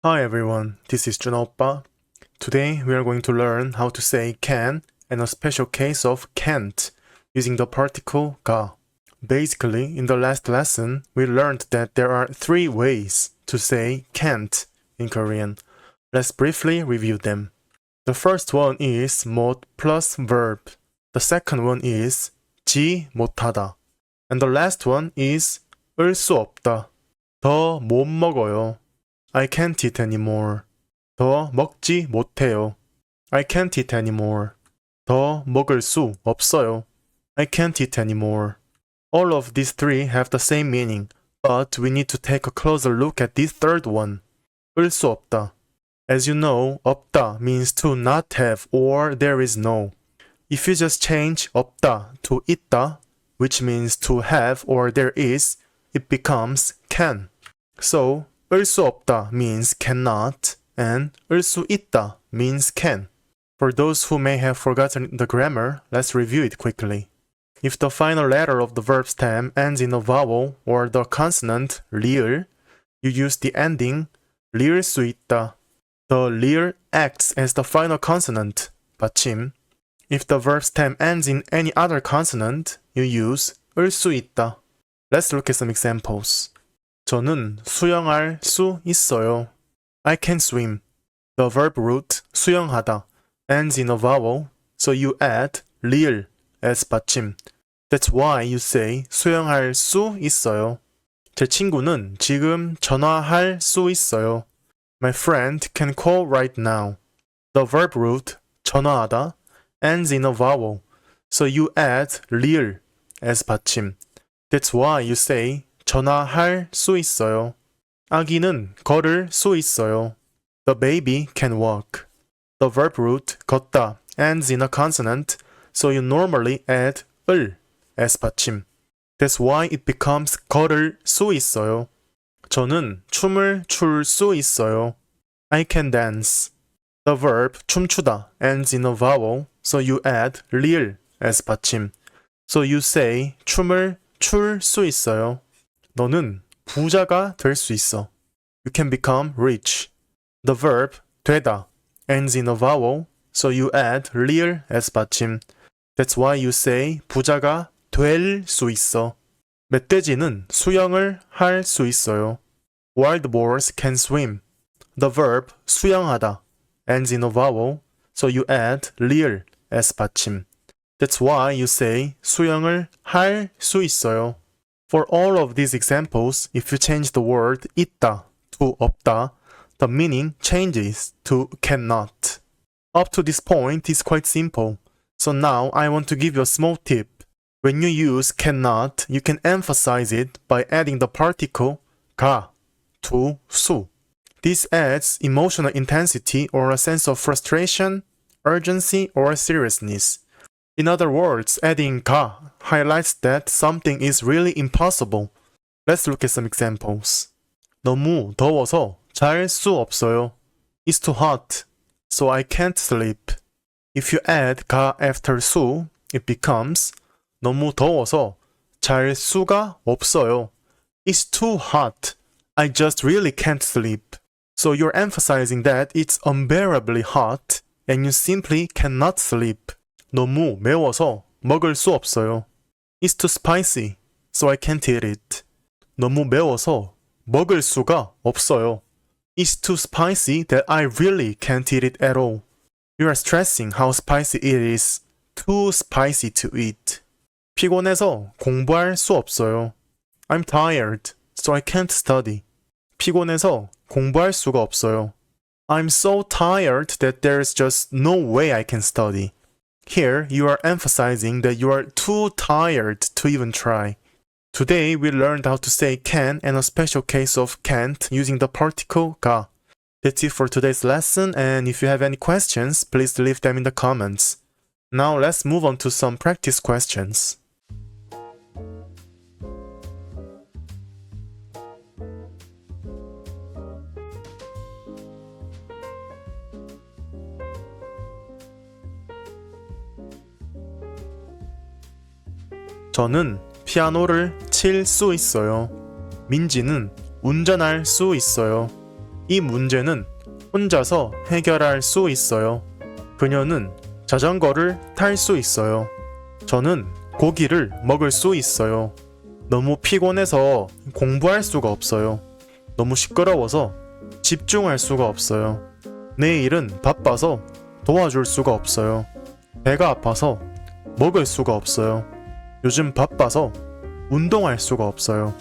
Hi everyone, this is JJUNA OPPA. Today we are going to learn how to say can and a special case of can't using the particle ga. Basically, in the last lesson, we learned that there are three ways to say can't in Korean. Let's briefly review them. The first one is 못 plus verb. The second one is 지 못하다. And the last one is 을 수 없다. 더 못 먹어요. I can't eat anymore. 더 먹지 못해요. I can't eat anymore. 더 먹을 수 없어요. I can't eat anymore. All of these three have the same meaning, but we need to take a closer look at this third one. 을 수 없다. As you know, 없다 means to not have or there is no. If you just change 없다 to 있다, which means to have or there is, it becomes can. So, 을 수 없다 means cannot, and 을 수 있다 means can. For those who may have forgotten the grammar, let's review it quickly. If the final letter of the verb stem ends in a vowel or the consonant 리을, you use the ending 리을 수 있다. The 리을 acts as the final consonant, 받침. If the verb stem ends in any other consonant, you use 을 수 있다. Let's look at some examples. 저는 수영할 수 있어요. I can swim. The verb root 수영하다 ends in a vowel, so you add 리을 as 받침. That's why you say 수영할 수 있어요. 제 친구는 지금 전화할 수 있어요. My friend can call right now. The verb root 전화하다 ends in a vowel, so you add 리을 as 받침. That's why you say 전화할 수 있어요. 아기는 걸을 수 있어요. The baby can walk. The verb root 걷다 ends in a consonant, so you normally add 을 as 받침. That's why it becomes 걸을 수 있어요. 저는 춤을 출 수 있어요. I can dance. The verb 춤추다 ends in a vowel, so you add 리을 as 받침. So you say 춤을 출 수 있어요. 너는 부자가 될 수 있어. You can become rich. The verb 되다 ends in a vowel, so you add 리을 as 받침. That's why you say 부자가 될 수 있어. 멧돼지는 수영을 할 수 있어요. Wild boars can swim. The verb 수영하다 ends in a vowel, so you add 리을 as 받침. That's why you say 수영을 할 수 있어요. For all of these examples, if you change the word 있다 to 없다, the meaning changes to cannot. Up to this point is quite simple. So now I want to give you a small tip. When you use cannot, you can emphasize it by adding the particle 가 to 수. This adds emotional intensity or a sense of frustration, urgency, or seriousness. In other words, adding 가 highlights that something is really impossible. Let's look at some examples. 너무 더워서 잘 수 없어요. It's too hot, so I can't sleep. If you add 가 after 수, it becomes 너무 더워서 잘 수가 없어요. It's too hot. I just really can't sleep. So you're emphasizing that it's unbearably hot and you simply cannot sleep. 너무 매워서 먹을 수 없어요. It's too spicy, so I can't eat it. 너무 매워서 먹을 수가 없어요. It's too spicy that I really can't eat it at all. You are stressing how spicy it is. Too spicy to eat. 피곤해서 공부할 수 없어요. I'm tired, so I can't study. 피곤해서 공부할 수가 없어요. I'm so tired that there's just no way I can study. Here, you are emphasizing that you are too tired to even try. Today, we learned how to say can and a special case of can't using the particle 가. That's it for today's lesson, and if you have any questions, please leave them in the comments. Now, let's move on to some practice questions. 저는 피아노를 칠 수 있어요. 민지는 운전할 수 있어요. 이 문제는 혼자서 해결할 수 있어요. 그녀는 자전거를 탈 수 있어요. 저는 고기를 먹을 수 있어요. 너무 피곤해서 공부할 수가 없어요. 너무 시끄러워서 집중할 수가 없어요. 내일은 바빠서 도와줄 수가 없어요. 배가 아파서 먹을 수가 없어요. 요즘 바빠서 운동할 수가 없어요.